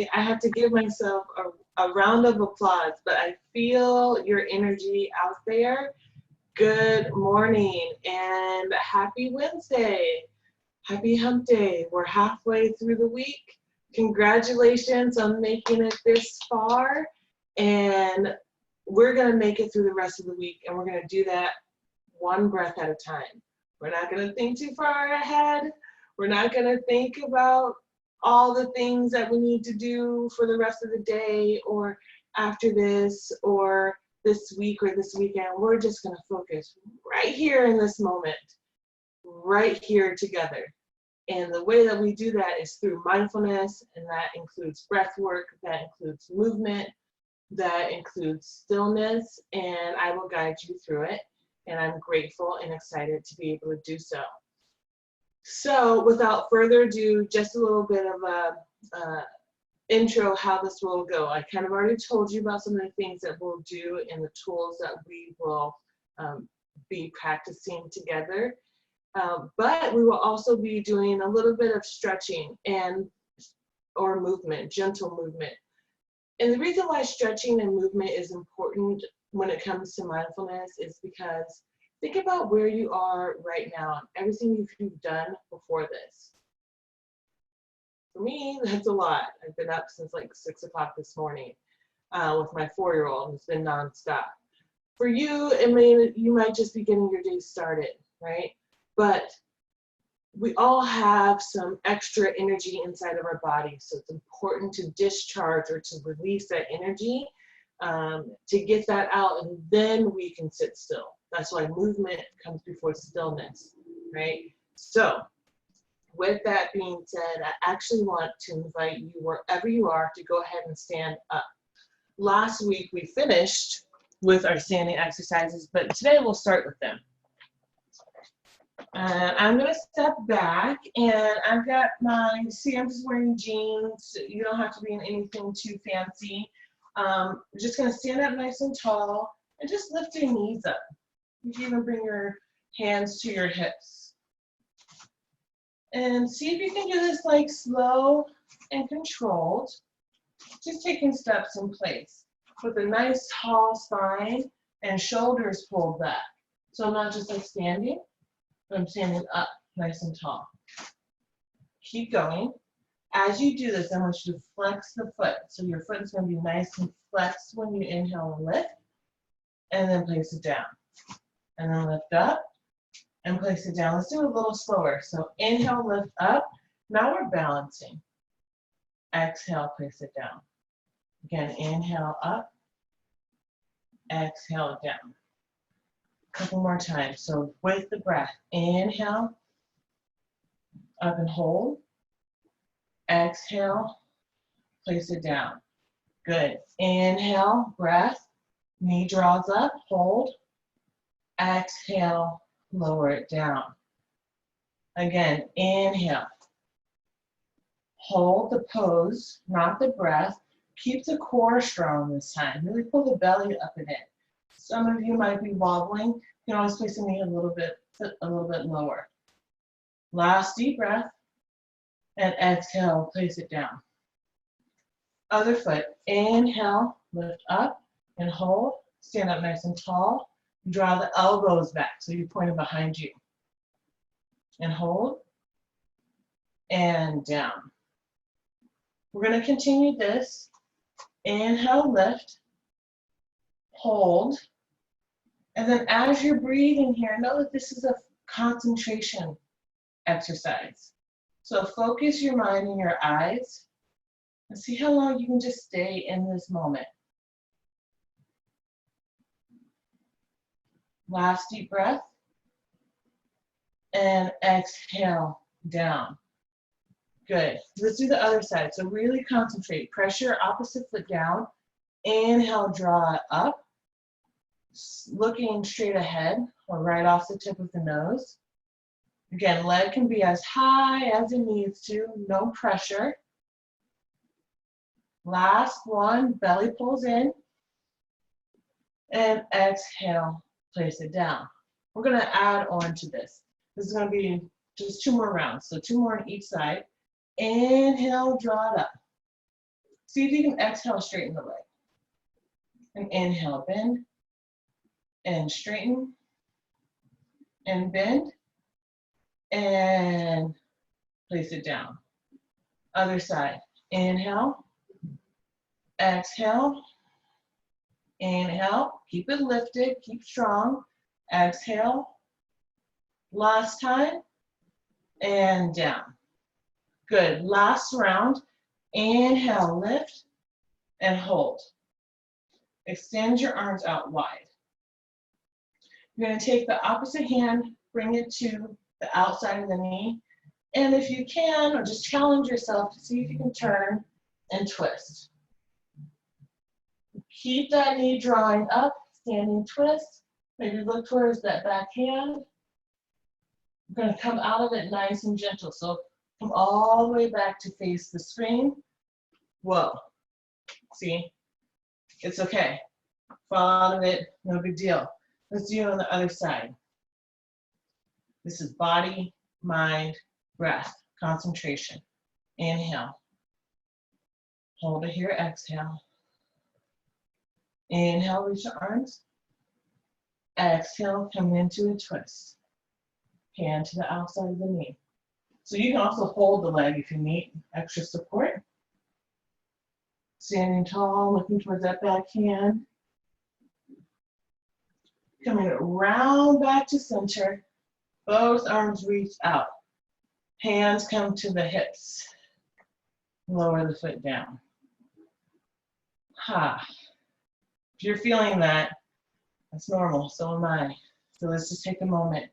I have to give myself a round of applause, but I feel your energy out there. Good morning and happy Wednesday. Happy hump day. We're halfway through the week. Congratulations on making it this far. And we're going to make it through the rest of the week, and we're going to do that one breath at a time. We're not going to think too far ahead. We're not going to think about all the things that we need to do for the rest of the day or after this or this week or this weekend. We're just going to focus right here in this moment, right here together. And the way that we do that is through mindfulness, and that includes breath work, that includes movement, that includes stillness, and I will guide you through it. And I'm grateful and excited to be able to do so. So without further ado, just a little bit of a intro how this will go. I kind of already told you about some of the things that we'll do and the tools that we will be practicing together. But we will also be doing a little bit of stretching or movement, gentle movement. And the reason why stretching and movement is important when it comes to mindfulness is because think about where you are right now, everything you've done before this. For me, that's a lot. I've been up since like 6 o'clock this morning with my 4-year-old, and it's been nonstop. For you, you might just be getting your day started, right? But we all have some extra energy inside of our body, so it's important to discharge or to release that energy to get that out, and then we can sit still. That's why movement comes before stillness, right? So with that being said, I actually want to invite you, wherever you are, to go ahead and stand up. Last week we finished with our standing exercises, but today we'll start with them. I'm going to step back, and I've got I'm just wearing jeans. You don't have to be in anything too fancy. You're just going to stand up nice and tall and just lift your knees up. You can even bring your hands to your hips. And see if you can do this like slow and controlled, just taking steps in place with a nice tall spine and shoulders pulled back. So I'm not just like standing, but I'm standing up nice and tall. Keep going. As you do this, I want you to flex the foot. So your foot is going to be nice and flexed when you inhale and lift, and then place it down. And then lift up and place it down. Let's do it a little slower. So inhale, lift up. Now we're balancing. Exhale, place it down. Again, inhale up, exhale down. A couple more times. So with the breath, inhale, up and hold. Exhale, place it down. Good. Inhale, breath, knee draws up, hold. Exhale, lower it down. Again, inhale. Hold the pose, not the breath. Keep the core strong this time. Really pull the belly up and in. Some of you might be wobbling. You can always place the knee a little bit lower. Last deep breath, and exhale, place it down. Other foot, inhale, lift up and hold. Stand up nice and tall. Draw the elbows back so you're pointing behind you. And hold, and down. We're going to continue this. Inhale, lift, hold, and then as you're breathing here, know that this is a concentration exercise. So focus your mind and your eyes and see how long you can just stay in this moment. Last deep breath, and exhale down. Good. Let's do the other side. So really concentrate. Press your opposite foot down. Inhale, draw it up. Looking straight ahead or right off the tip of the nose. Again, leg can be as high as it needs to. No pressure. Last one. Belly pulls in. And exhale. Place it down. We're going to add on to this. This is going to be just 2 more rounds. So 2 more on each side. Inhale, draw it up. See if you can exhale, straighten the leg. And inhale, bend, and straighten, and bend, and place it down. Other side. Inhale, exhale, inhale, keep it lifted, keep strong. Exhale, last time, and down. Good, last round. Inhale, lift, and hold. Extend your arms out wide. You're going to take the opposite hand, bring it to the outside of the knee, and if you can, or just challenge yourself to see if you can turn and twist. Keep that knee drawing up, standing twist. Maybe look towards that back hand. You're going to come out of it nice and gentle. So come all the way back to face the screen. Whoa. See? It's okay. Fall out of it, no big deal. Let's do it on the other side. This is body, mind, breath, concentration. Inhale. Hold it here, exhale. Inhale, reach your arms. Exhale, come into a twist. Hand to the outside of the knee. So you can also hold the leg if you need extra support. Standing tall, looking towards that back hand. Coming round back to center. Both arms reach out. Hands come to the hips. Lower the foot down. Ha. If you're feeling that, that's normal, so am I. So let's just take a moment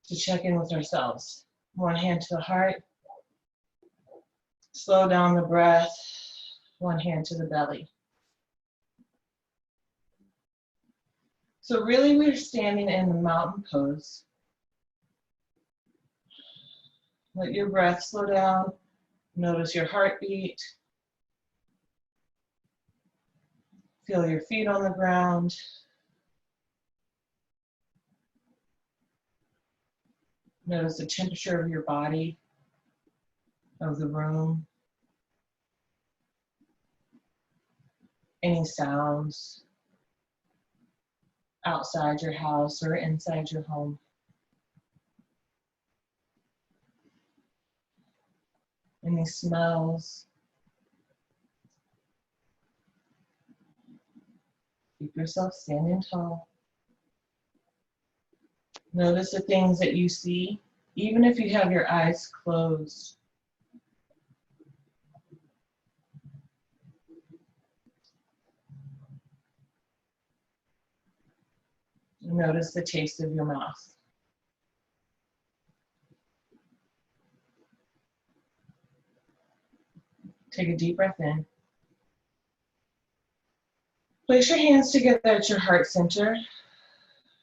to check in with ourselves. One hand to the heart. Slow down the breath. One hand to the belly. So really we're standing in the mountain pose. Let your breath slow down. Notice your heartbeat. Feel your feet on the ground. Notice the temperature of your body, of the room. Any sounds outside your house or inside your home. Any smells. Keep yourself standing tall. Notice the things that you see, even if you have your eyes closed. Notice the taste of your mouth. Take a deep breath in. Place your hands together at your heart center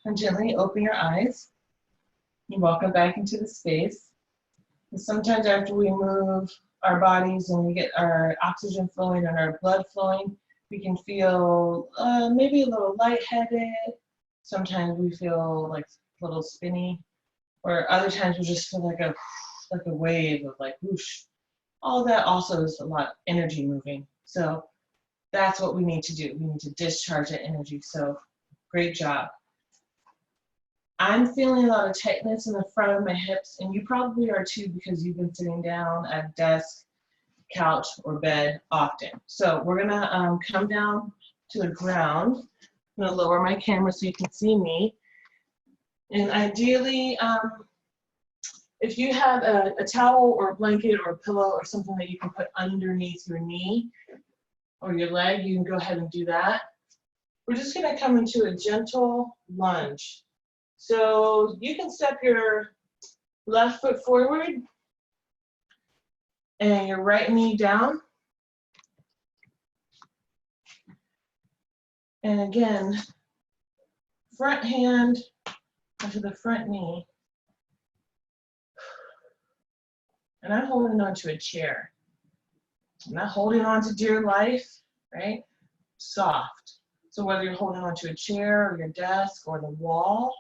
and gently open your eyes. And welcome back into the space. And sometimes after we move our bodies and we get our oxygen flowing and our blood flowing, we can feel maybe a little lightheaded. Sometimes we feel like a little spinny, or other times we just feel like a wave of like whoosh. All that also is a lot of energy moving. So that's what we need to do. We need to discharge that energy. So great job. I'm feeling a lot of tightness in the front of my hips, and you probably are too because you've been sitting down at a desk, couch, or bed often. So we're gonna come down to the ground. I'm gonna lower my camera so you can see me. And ideally, if you have a towel or a blanket or a pillow or something that you can put underneath your knee or your leg, you can go ahead and do that. We're just gonna come into a gentle lunge. So you can step your left foot forward and your right knee down. And again, front hand onto the front knee. And I'm holding on to a chair. I'm not holding on to dear life, right? Soft. So whether you're holding on to a chair or your desk or the wall,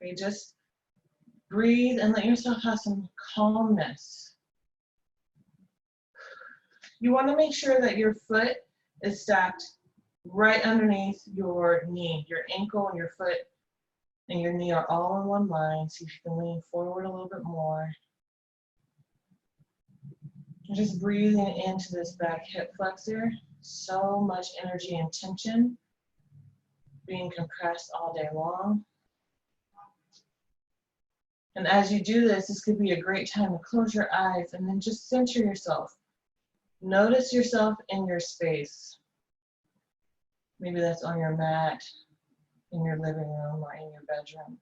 okay, just breathe and let yourself have some calmness. You want to make sure that your foot is stacked right underneath your knee. Your ankle and your foot and your knee are all in one line. See if you can lean forward a little bit more. And just breathing into this back hip flexor. So much energy and tension being compressed all day long. And as you do this, this could be a great time to close your eyes and then just center yourself. Notice yourself in your space. Maybe that's on your mat, in your living room, or in your bedroom.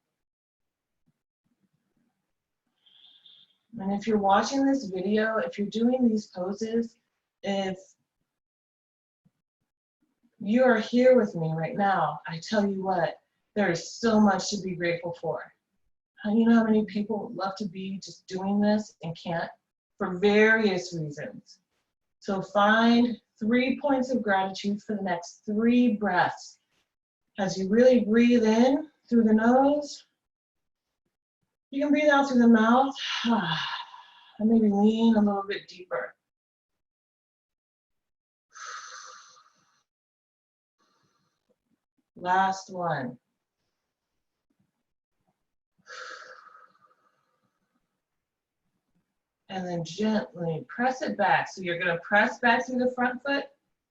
And if you're watching this video, if you're doing these poses, if you are here with me right now, I tell you what, there is so much to be grateful for. You know how many people would love to be just doing this and can't for various reasons. So find 3 points of gratitude for the next 3 breaths. As you really breathe in through the nose, you can breathe out through the mouth and maybe lean a little bit deeper. Last one. And then gently press it back. So you're going to press back through the front foot.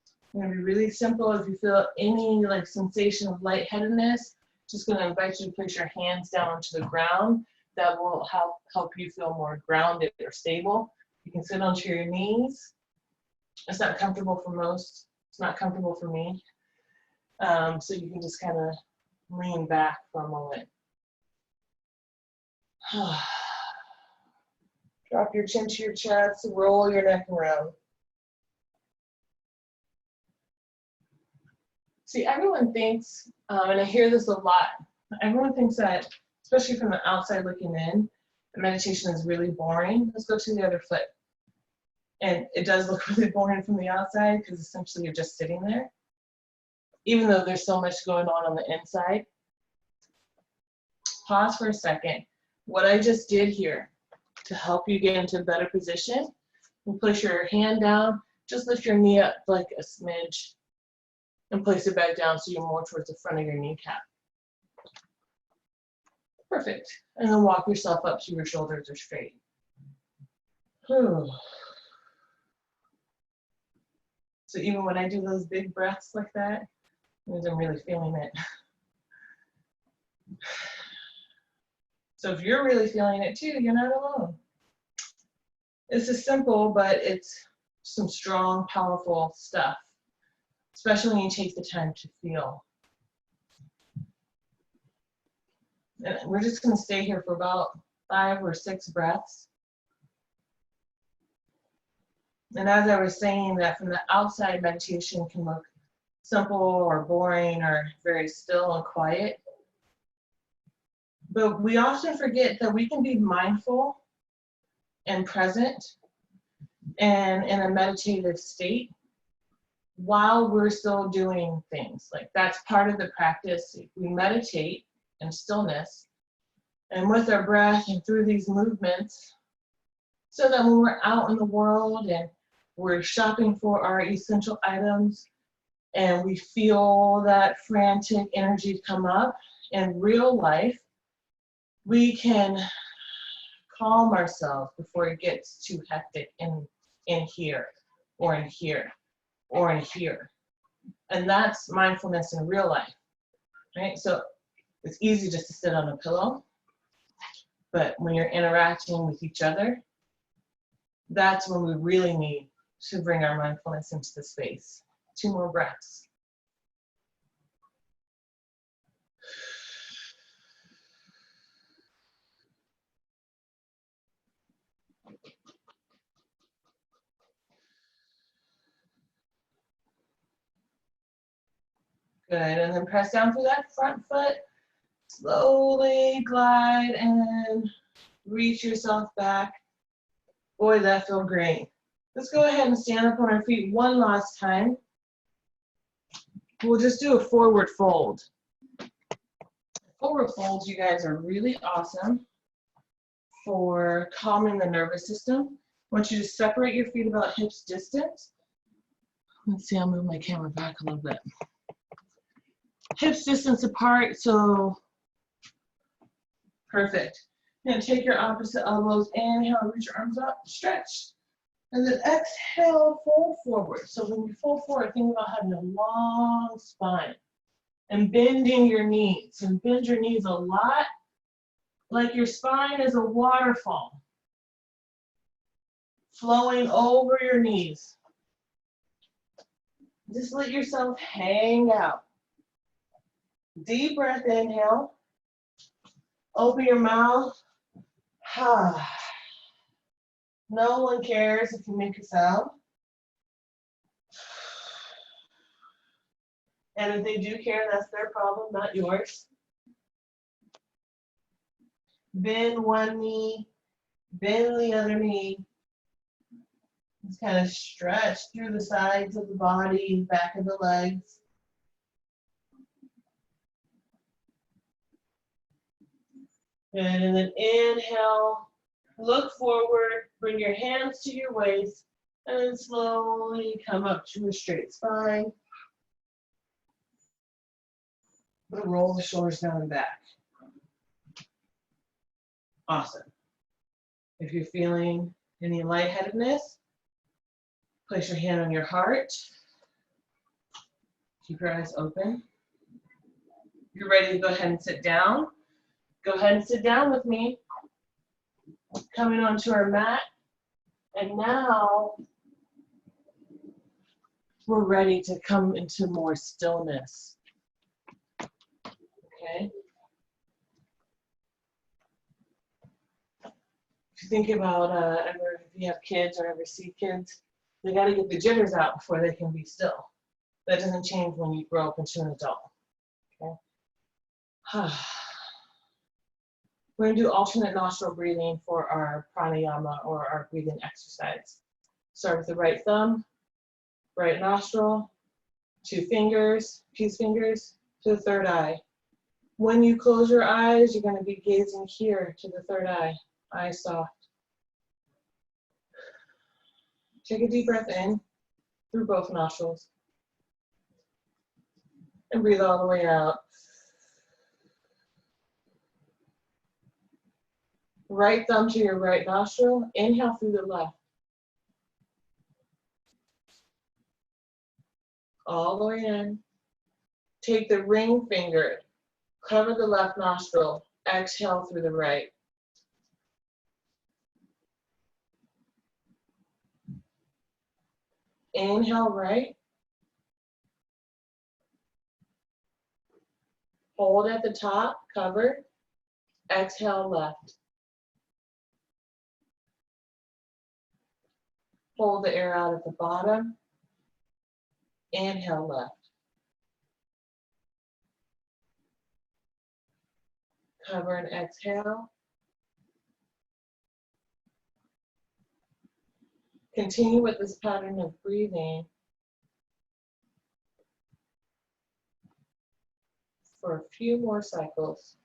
It's going to be really simple. If you feel any sensation of lightheadedness, just going to invite you to place your hands down onto the ground. That will help you feel more grounded or stable. You can sit onto your knees. It's not comfortable for most. It's not comfortable for me. So you can just kind of lean back for a moment. Drop your chin to your chest, roll your neck around. See, everyone thinks, and I hear this a lot, everyone thinks that, especially from the outside looking in, that meditation is really boring. Let's go to the other foot. And it does look really boring from the outside because essentially you're just sitting there, even though there's so much going on the inside. Pause for a second. What I just did here, to help you get into a better position, and place your hand down, just lift your knee up like a smidge and place it back down so you're more towards the front of your kneecap. Perfect. And then walk yourself up so your shoulders are straight. So even when I do those big breaths like that, it means I'm really feeling it. So if you're really feeling it too, you're not alone. This is simple, but it's some strong, powerful stuff, especially when you take the time to feel. And we're just going to stay here for about 5 or 6 breaths. And as I was saying, that from the outside, meditation can look simple or boring or very still and quiet. But we often forget that we can be mindful and present and in a meditative state while we're still doing things. Like that's part of the practice. We meditate in stillness and with our breath and through these movements, so that when we're out in the world and we're shopping for our essential items and we feel that frantic energy come up in real life, we can calm ourselves before it gets too hectic in here or in here or in here. And that's mindfulness in real life, right? So it's easy just to sit on a pillow, but when you're interacting with each other, that's when we really need to bring our mindfulness into the space. 2 more breaths. Good, and then press down through that front foot. Slowly glide and reach yourself back. Boy, that feels great. Let's go ahead and stand up on our feet one last time. We'll just do a forward fold. Forward folds, you guys, are really awesome for calming the nervous system. I want you to separate your feet about hips distance Let's see, I'll move my camera back a little bit. Hips distance apart, so perfect. Now take your opposite elbows, inhale, reach your arms up, stretch. And then exhale, fold forward. So when you fold forward, think about having a long spine and bending your knees. And bend your knees a lot, like your spine is a waterfall flowing over your knees. Just let yourself hang out. Deep breath, inhale. Open your mouth. No one cares if you make a sound. And if they do care, that's their problem, not yours. Bend one knee, bend the other knee. Just kind of stretch through the sides of the body, back of the legs. Good, and then inhale, look forward, bring your hands to your waist, and then slowly come up to a straight spine. Roll the shoulders down and back. Awesome. If you're feeling any lightheadedness, place your hand on your heart. Keep your eyes open. If you're ready to go ahead and sit down, go ahead and sit down with me. Coming onto our mat. And now we're ready to come into more stillness. Okay? If you think about if you have kids or ever see kids, they got to get the jitters out before they can be still. That doesn't change when you grow up into an adult. Okay? We're going to do alternate nostril breathing for our pranayama or our breathing exercise. Start with the right thumb, right nostril, two fingers, peace fingers to the third eye. When you close your eyes, you're going to be gazing here to the third eye, eyes soft. Take a deep breath in through both nostrils. And breathe all the way out. Right thumb to your right nostril. Inhale through the left. All the way in. Take the ring finger. Cover the left nostril. Exhale through the right. Inhale right. Hold at the top, cover. Exhale left. Hold the air out at the bottom. Inhale left. Cover and exhale. Continue with this pattern of breathing for a few more cycles.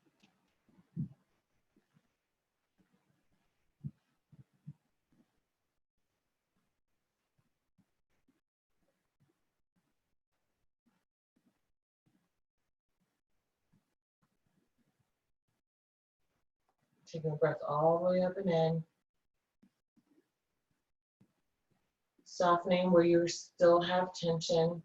Taking a breath all the way up and in. Softening where you still have tension.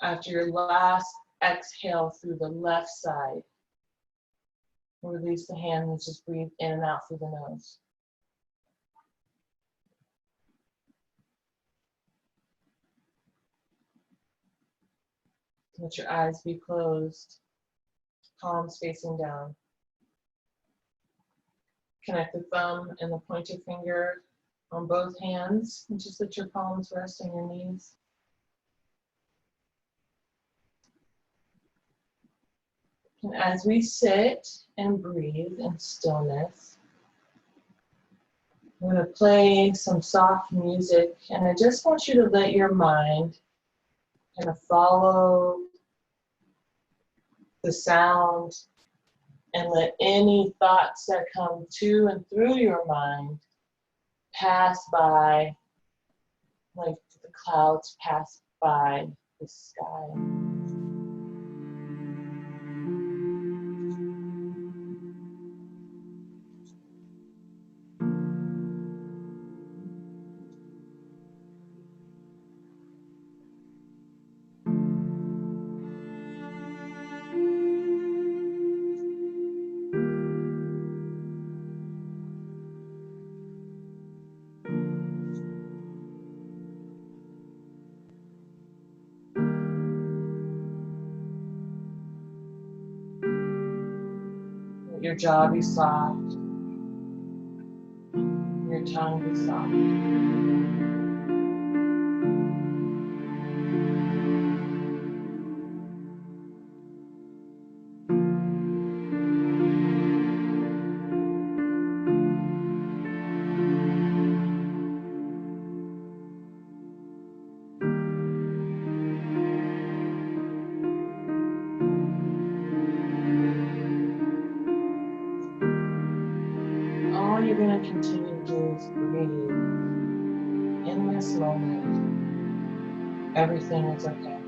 After your last exhale through the left side, release the hand and just breathe in and out through the nose. Let your eyes be closed, palms facing down. Connect the thumb and the pointer finger on both hands and just let your palms rest on your knees. And as we sit and breathe in stillness, I'm going to play some soft music, and I just want you to let your mind kind of follow the sound And let any thoughts that come to and through your mind pass by like the clouds pass by the sky. Let your jaw be soft, your tongue be soft. All you're going to continue to do is breathe. In this moment, everything is okay.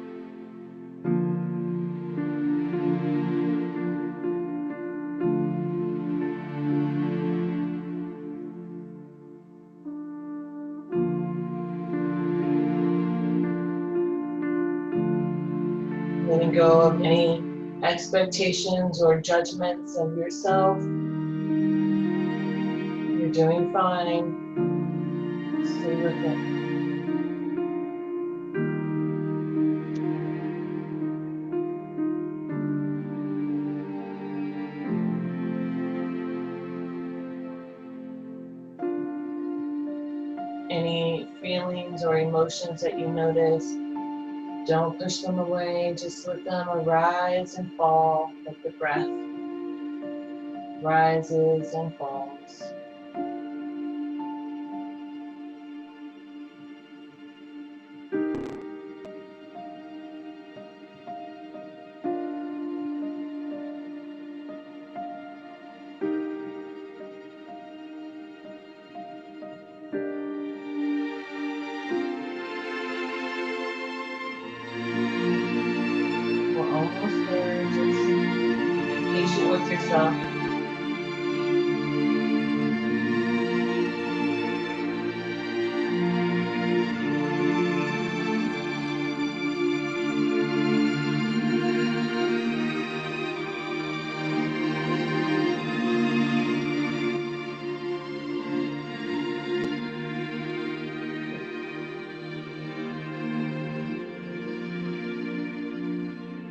Letting go of any expectations or judgments of yourself. You're doing fine. Stay with it. Any feelings or emotions that you notice, don't push them away. Just let them arise and fall like the breath rises and falls. We're almost there. Just be patient with yourself.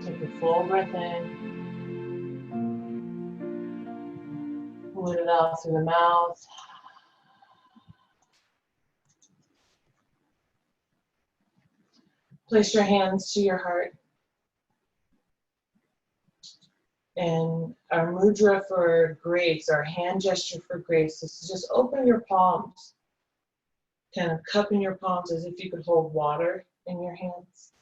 Take a full breath in. Let it out through the mouth. Place your hands to your heart. And our mudra for grace, our hand gesture for grace, is to just open your palms. Kind of cupping your palms as if you could hold water in your hands.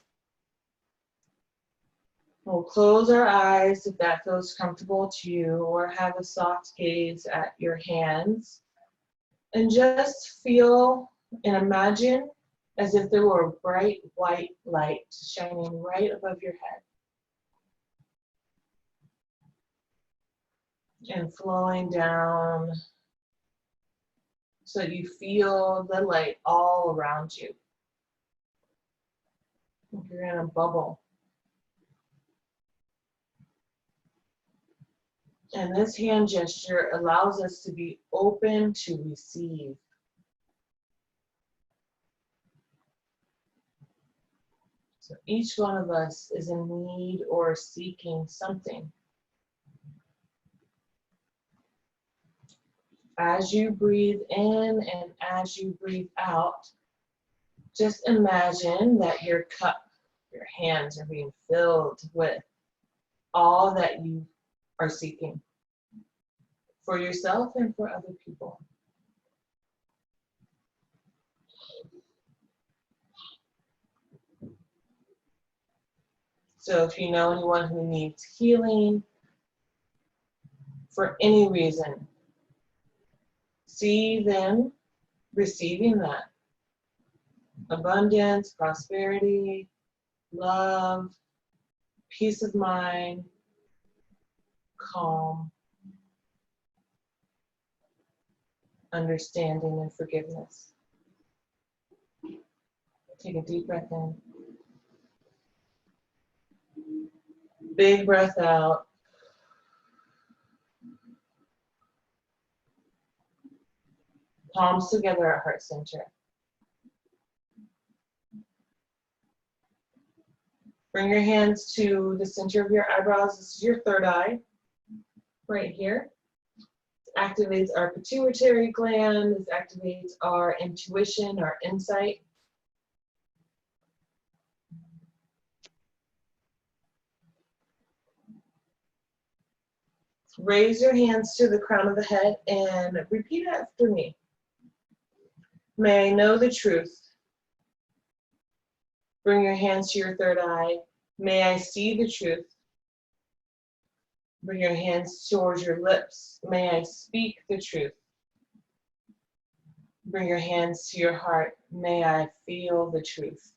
We'll close our eyes if that feels comfortable to you, or have a soft gaze at your hands. And just feel and imagine as if there were a bright white light shining right above your head. And flowing down so you feel the light all around you. Like you're in a bubble. And this hand gesture allows us to be open to receive. So each one of us is in need or seeking something. As you breathe in and as you breathe out, just imagine that your cup, your hands are being filled with all that you are seeking for yourself and for other people. So if you know anyone who needs healing, for any reason, see them receiving that. Abundance, prosperity, love, peace of mind, calm, understanding, and forgiveness. Take a deep breath in. Big breath out. Palms together at heart center. Bring your hands to the center of your eyebrows. This is your third eye, right here. This activates our pituitary gland. This activates our intuition, our insight. Raise your hands to the crown of the head and repeat after me. May I know the truth. Bring your hands to your third eye. May I see the truth. Bring your hands towards your lips. May I speak the truth. Bring your hands to your heart. May I feel the truth.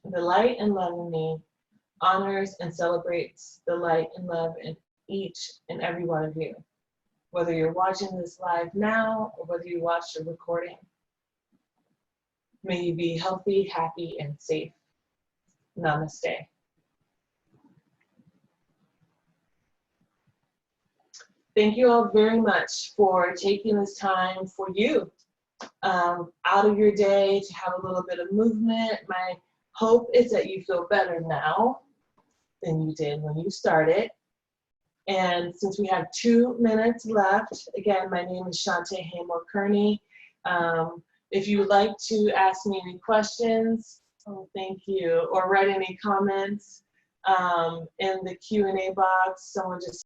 The light and love in me honors and celebrates the light and love in each and every one of you, whether you're watching this live now or whether you watch the recording. May you be healthy, happy, and safe. Namaste. Thank you all very much for taking this time for you out of your day to have a little bit of movement. My hope is that you feel better now than you did when you started. And since we have 2 minutes left, again, my name is Shanté Haymore-Kearney. If you would like to ask me any questions, oh, thank you, or write any comments in the Q&A box, someone just